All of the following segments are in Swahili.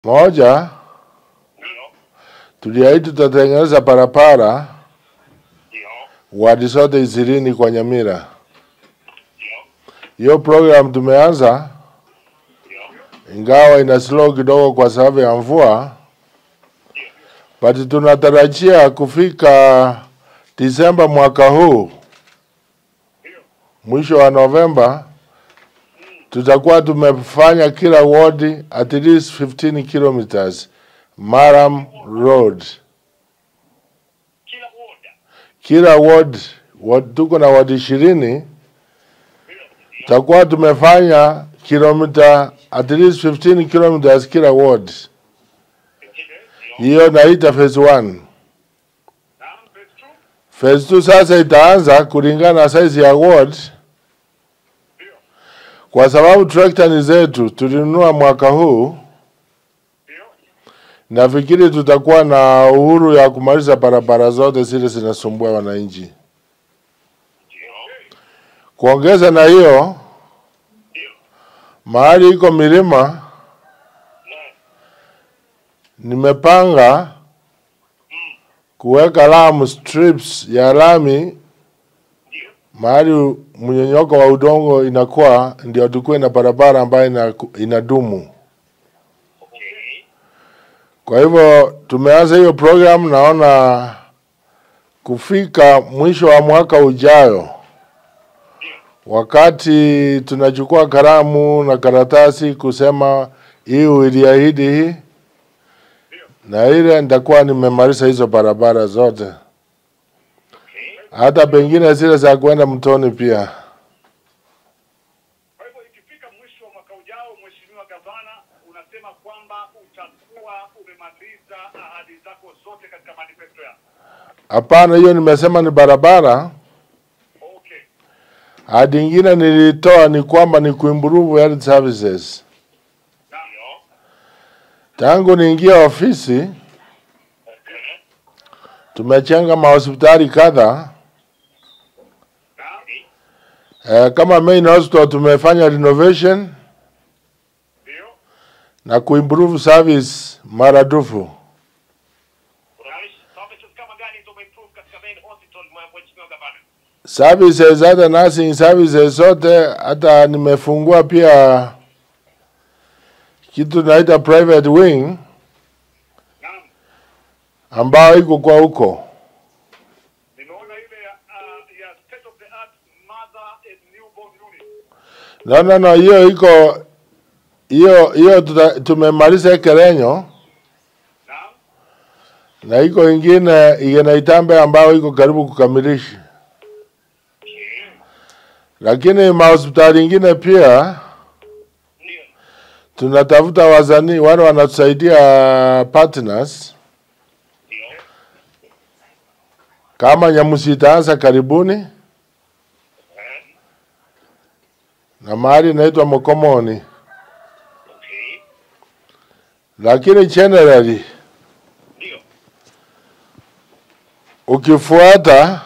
Moja, tuliahidi tutatengeneza barabara wadi zote 20 kwa Nyamira. Hiyo program tumeanza, ingawa ina slow kidogo kwa sababu ya mvua, but tunatarajia kufika Disemba mwaka huu, mwisho wa Novemba, tutakuwa tumefanya kila ward at least 15 kilometers Maram Road. Kila ward tuko na ward 20, tutakuwa tumefanya kilomita at least 15 kilometers kila ward. Hiyo naita phase 1. Phase 2 sasa itaanza kulingana na size ya ward. Kwa sababu tractor ni zetu tulinunua mwaka huu, nafikiri tutakuwa na uhuru ya kumaliza barabara zote zile zinasumbua wananchi. Kuongeza na hiyo, mahali iko milima, nimepanga kuweka lami strips ya lami mahali mnyonyoko wa udongo inakuwa, ndio tukue na barabara ambayo inadumu. Kwa hivyo tumeanza hiyo program, naona kufika mwisho wa mwaka ujayo, wakati tunachukua kalamu na karatasi kusema hii uliahidi hii, na ile nitakuwa nimemaliza hizo barabara zote. Hata pengine zile za kwenda mtoni pia. Kwa hivyo ikifika mwisho wa mwaka ujao, Mheshimiwa Gavana, unasema kwamba utakuwa umemaliza ahadi zako zote katika manifesto yako? Hapana, hiyo nimesema ni barabara. Okay. Ahadi nyingine nilitoa ni kwamba ni kuimprove health services. Ndio. Tangu niingia ofisi, tumechenga mahospitali kadha. Kama main hospital tumefanya renovation na kuimprove service maradufu. Services hata nursing services zote, hata nimefungua pia kitu naita private wing ambao iko kwa huko. Nimeona ile ya state of the art mother and newborn unit. No, hiyo iko hiyo tumemaliza Kerenyo. Na iko ingine Igenaitambe ambao iko karibu kukamilisha. Lakini mahospitali ingine pia tunatafuta wazani wale wanatusaidia partners. Kama Nyamusi itaanza karibuni, na mahali inaitwa Mokomoni. Lakini generally, ukifuata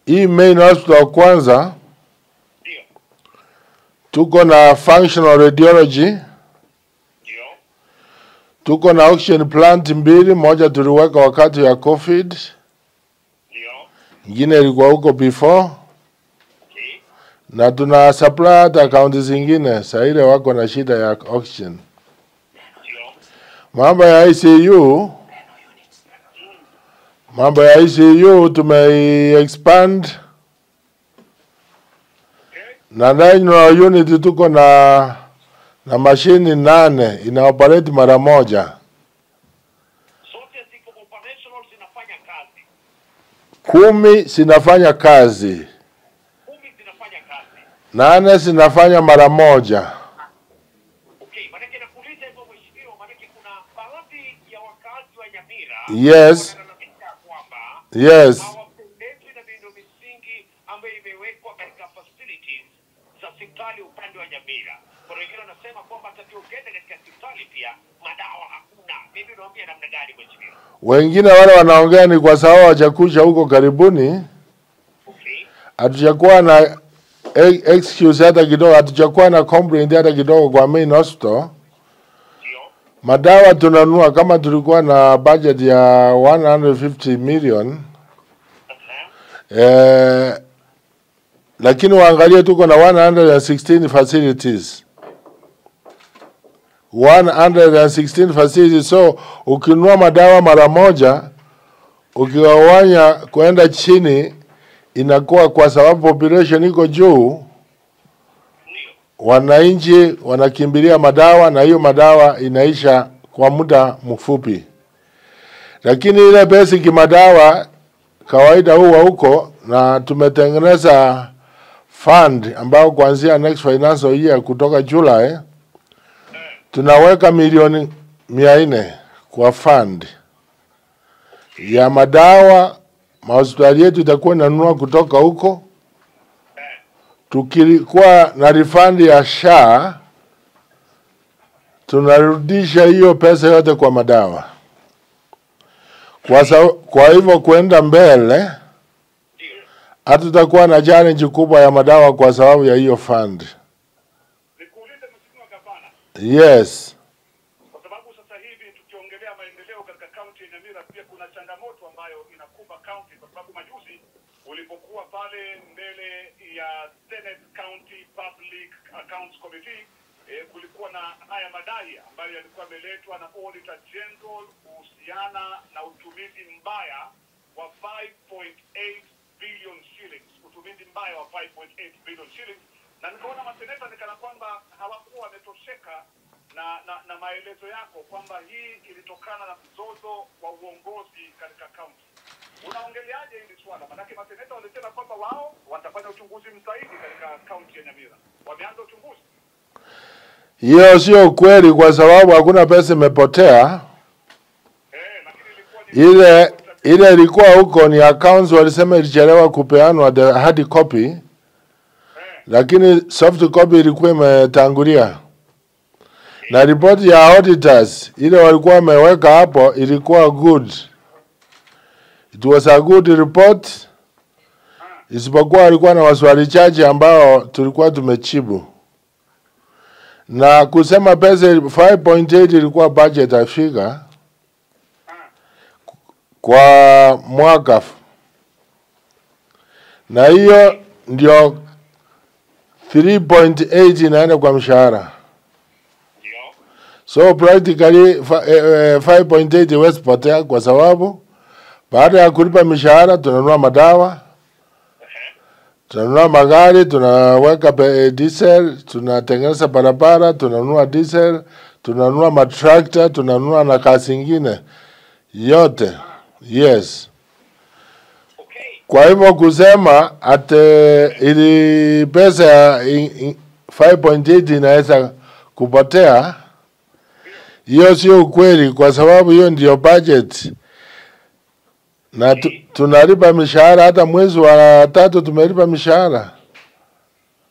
hii main hospital kwanza, tuko na functional radiology, tuko na oxygen plant mbili, moja tuliweka wakati ya COVID, ingine ilikuwa huko before, na tuna supply hata kaunti zingine saa ile wako na shida ya oxygen. Mambo ya ICU tume-expand, na national unit tuko na mashini 8 ina-operate mara moja. Zote ziko operational, zinafanya kazi. 10 zinafanya kazi. 10 zinafanya kazi. 8 zinafanya mara moja. Okay, manake nakuuliza hivyo Mheshimiwa, manake kuna baadhi ya wakazi wa Nyamira. Yes. Yes. Hawapendezwi na miundo misingi ambayo imewekwa katika facilities za hospitali upande wa Nyamira. Kwa wengine wanasema kwamba tatiogende katika hospitali pia madawa hakuna. Mimi naambia namna gani Mheshimiwa? Wengine wale wanaongea ni kwa sababu hawajakuja huko karibuni. Okay. Hatujakuwa na excuse hata kidogo, hatujakuwa na complaint hata kidogo kwa main hospital. Ndio. Madawa tunanunua kama tulikuwa na budget ya 150 million. Lakini waangalie tuko na 116 facilities. 116 facilities, so ukinunua madawa mara moja ukiwawanya kwenda chini inakuwa, kwa sababu population iko juu, wananchi wanakimbilia madawa na hiyo madawa inaisha kwa muda mfupi. Lakini ile basic madawa kawaida huko, na tumetengeneza fund ambao kuanzia next financial year kutoka July tunaweka milioni 400 kwa fund ya madawa. Hospitali yetu itakuwa inanunua kutoka huko. Tukilikuwa na refund ya SHA tunarudisha hiyo pesa yote kwa madawa. Kwa hivyo kwenda mbele hatutakuwa na challenge kubwa ya madawa kwa sababu ya hiyo fund. Nikuulize mheshimiwa gavana. Yes. Kwa sababu sasa hivi tukiongelea maendeleo katika kaunti ya Nyamira, pia kuna changamoto ambayo inakumba kaunti, kwa sababu majuzi ulipokuwa pale mbele ya Senate County Public Accounts Committee, kulikuwa na haya madai ambayo yalikuwa yameletwa na Auditor General kuhusiana na utumizi mbaya wa 5.8 billion shillings, utumizi mbaya wa 5.8 billion shillings, na nikaona maseneta nikana kwamba hawakuwa wametosheka na maelezo yako kwamba hii ilitokana na mzozo wa uongozi katika kaunti. Unaongeleaje hili swala? Maana maseneta walisema kwamba wao watafanya uchunguzi msaidi katika kaunti ya Nyamira. Wameanza uchunguzi? Hiyo sio kweli, kwa sababu hakuna pesa imepotea. Ile ilikuwa huko ni accounts walisema ilichelewa kupeanwa the hard copy. Lakini soft copy ilikuwa imetangulia. Na report ya auditors ile walikuwa wameweka hapo ilikuwa good. It was a good report. Isipokuwa alikuwa na maswali chache ambao tulikuwa tumechibu. Na kusema pesa 5.8 ilikuwa budget afika kwa mwaka. Na hiyo ndio 3.8 inaenda kwa mshahara. So practically 5.8 iwezi potea, kwa sababu baada ya kulipa mishahara tunanunua madawa, tunanunua magari, tunaweka diesel, tunatengeneza barabara, tunanunua diesel, tunanunua matrakta, tunanunua na kazi nyingine yote. Yes. Kwa hivyo kusema ili pesa 5.8 inaweza kupotea, hiyo sio ukweli, kwa sababu hiyo ndio budget. Na tunalipa mishahara, hata mwezi wa 3 tumelipa mishahara.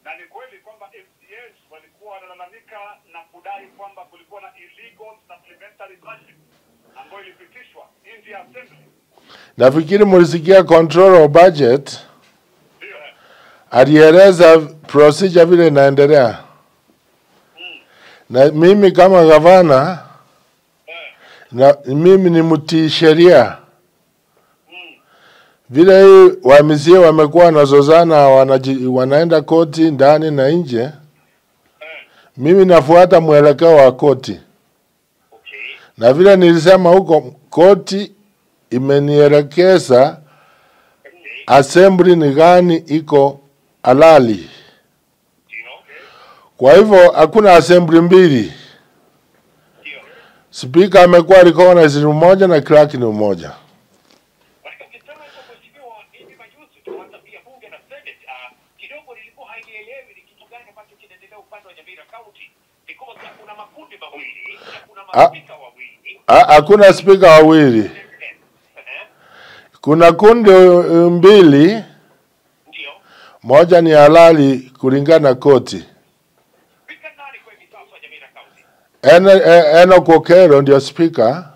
Na ni kweli kwamba MCAs walikuwa wanalalamika na kudai kwamba kulikuwa na illegal supplementary budget ambayo ilipitishwa nje ya assembly. Nafikiri mlisikia control of budget alieleza procedure vile inaendelea. Na mimi kama gavana, na mimi ni mtii sheria. Vile wamisie wamekuwa wanazozana, wanaenda koti ndani na nje, mimi nafuata mwelekeo wa koti. Na vile nilisema huko, koti imenielekeza assembly ni gani iko halali. Kwa hivyo hakuna assembly mbili. Speaker amekuwa recognized mmoja na clerk ni mmoja. Hakuna speaker wawili. Kuna kundi mbili. Moja ni halali kulingana na koti. Enoch Okero ndio speaker.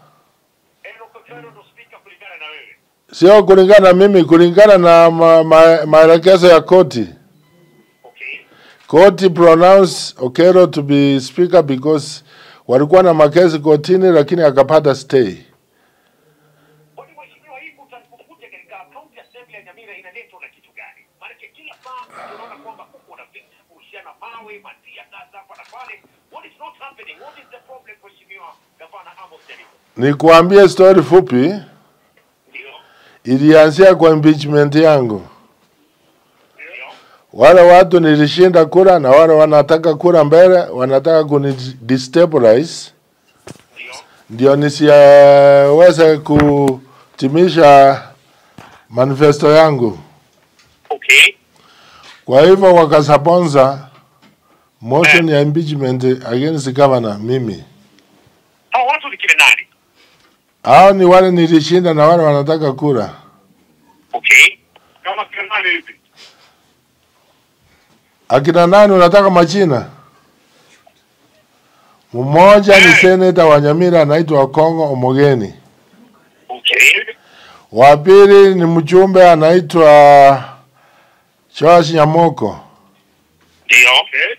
Sio kulingana na mimi, kulingana na maelekezo ya koti. Koti pronounced Okero to be speaker because walikuwa na makesi kotini lakini akapata stay. Nikuambie story fupi. Ilianzia kwa impeachment yangu. Wale watu nilishinda kura na wale wanataka kura mbele, wanataka kunidestabilize. Ndio nisiweze kutimisha manifesto yangu. Okay. Kwa hivyo wakasaponza motion ya impeachment against the governor mimi. Hao watu ni kile nani? Hao ni wale nilishinda na wale wanataka kura. Okay. Kama kile nani hivi? Akina nani unataka majina? Mmoja ni senator wa Nyamira anaitwa Kongo Omogeni. Okay. Wa pili ni mjumbe anaitwa Charles Nyamoko. Ndio. Okay.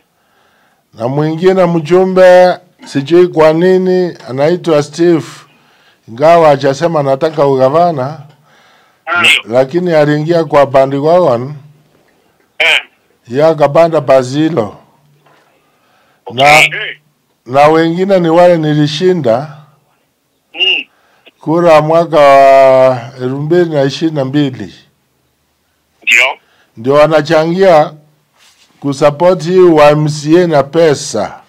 Na mwingine mjumbe sijui kwa nini anaitwa Steve. Ingawa hajasema anataka ugavana. Lakini aliingia kwa bandi wagon. Ya kabanda Bazilo. Okay. Na wengine ni wale nilishinda. Kura mwaka wa 2022. Ndio. Ndio wanachangia kusupport wa MCA na pesa.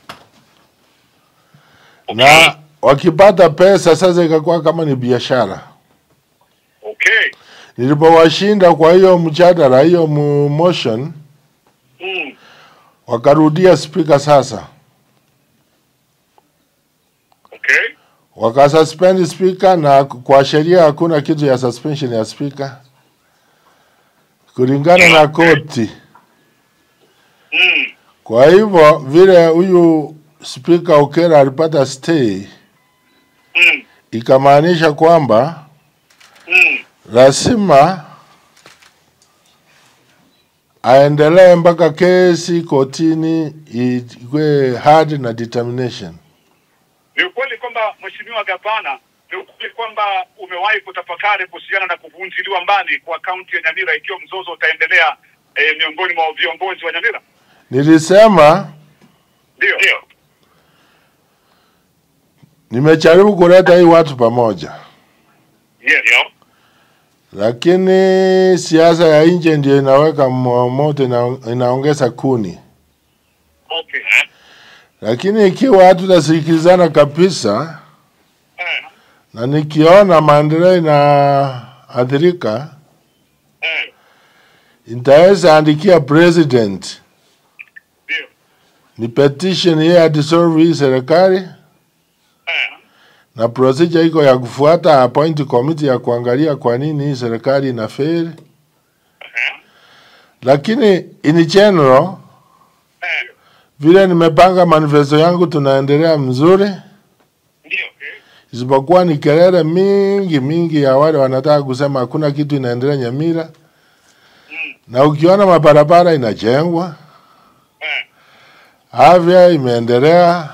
Okay. Na wakipata pesa sasa ikakuwa kama ni biashara. Okay. Nilipowashinda kwa hiyo mjadala hiyo motion wakarudia speaker sasa. Okay. Wakasuspend speaker na kwa sheria hakuna kitu ya suspension ya speaker. Kulingana na koti. Kwa hivyo vile huyu speaker Okero alipata stay ikamaanisha kwamba lazima aendelee mpaka kesi kotini iwe hard na determination. Ni ukweli kwamba mheshimiwa gavana, ni ukweli kwamba umewahi kutafakari kuhusiana na kuvunjiliwa mbali kwa kaunti ya Nyamira ikiwa mzozo utaendelea miongoni mwa viongozi wa Nyamira? Nilisema ndio. Nimejaribu kuleta hii watu pamoja. Ndio. Lakini siasa ya nje ndio inaweka moto inaongeza kuni. Okay. Lakini ikiwa hatutasikilizana kabisa na nikiona maendeleo inaathirika nitaweza andikia president ni petition ya dissolve hii serikali na procedure iko ya kufuata, appoint committee ya kuangalia kwa nini hii serikali inafeli. Lakini in general vile nimepanga manifesto yangu tunaendelea mzuri. Ndio. Isipokuwa ni kelele mingi ya wale wanataka kusema hakuna kitu inaendelea Nyamira. Na ukiona mabarabara inajengwa, afya imeendelea,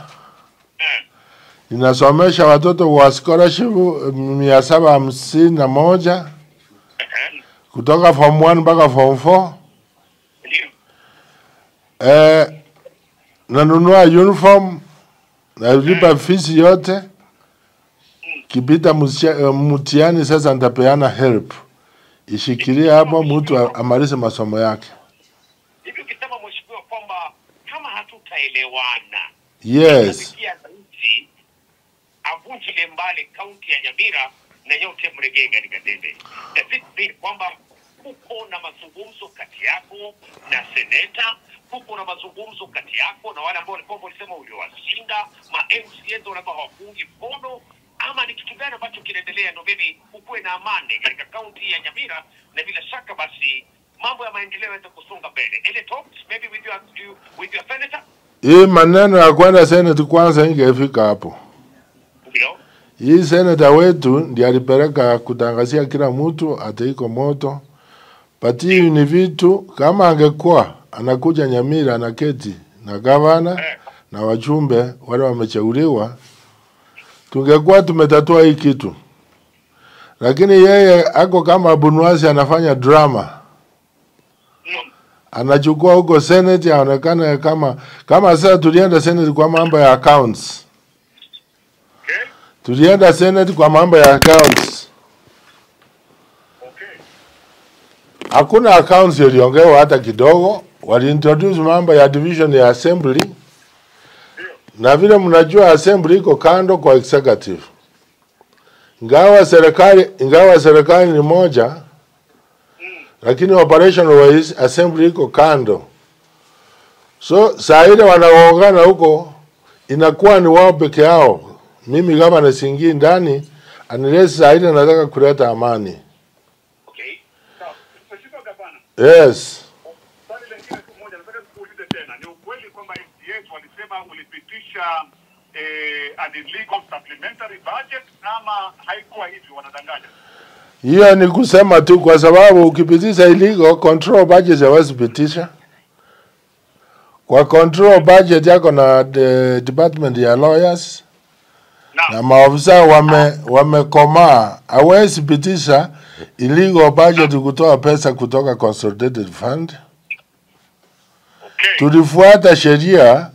inasomesha watoto wa scholarship 751 kutoka form 1 mpaka form 4. Nanunua uniform na lipa fees yote. Kipita mtihani sasa nitapeana help. Ishikilie hapo mtu amalize masomo yake. Hivi ukisema mheshimiwa kwamba kama hatutaelewana, yes, avunjile mbali kaunti ya Nyamira na yote mregee katika debe. Tafiti kwamba kuko na mazungumzo kati yako na seneta, kuko na mazungumzo kati yako na wale ambao walikuwa walisema uliowashinda, ma MCAs wanapa hawakuungi mkono, ama ni kitu gani ambacho kinaendelea ndio mimi ukuwe na amani katika kaunti ya Nyamira na bila shaka basi mambo ya maendeleo yaweze kusonga mbele. Any talks maybe with your senator? Hii maneno ya kwenda senate kwanza ingefika hapo. Ndio. Hii senator wetu ndiye alipeleka kutangazia kila mtu ate iko moto. Pati ni vitu kama angekuwa anakuja Nyamira anaketi na gavana na wajumbe wale wamechaguliwa, tungekuwa tumetatua hii kitu. Lakini yeye ako kama Bunwasi anafanya drama. Anachukua huko Senate aonekane kama sasa tulienda Senate kwa mambo ya accounts. Tulienda Senate kwa mambo ya accounts. Hakuna accounts yaliongewa hata kidogo. Waliintroduce mambo ya division ya assembly. Na vile mnajua assembly iko kando kwa executive. Ingawa serikali ni moja, lakini operational wise assembly iko kando. So saa ile wanaongana huko inakuwa ni wao peke yao. Mimi kama nasingi ndani unless saa ile nataka kuleta amani. Okay. Sawa. Mheshimiwa Gavana. Yes. Swali lingine moja nataka kuuliza tena. Ni ukweli kwamba MCA walisema ulipitisha an illegal supplementary budget ama haikuwa hivyo, wanadanganya? Hiyo ni kusema tu kwa sababu ukipitisha illegal control budget hawezi pitisha. Kwa control budget yako na department ya lawyers na maofisa wamekomaa, hawezi pitisha illegal budget kutoa pesa kutoka consolidated fund. Okay. Tulifuata sheria,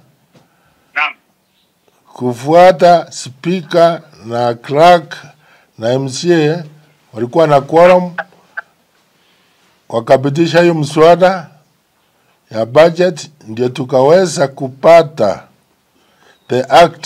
kufuata speaker na clerk na MCA walikuwa na quorum, wakapitisha hiyo mswada ya budget, ndio tukaweza kupata the act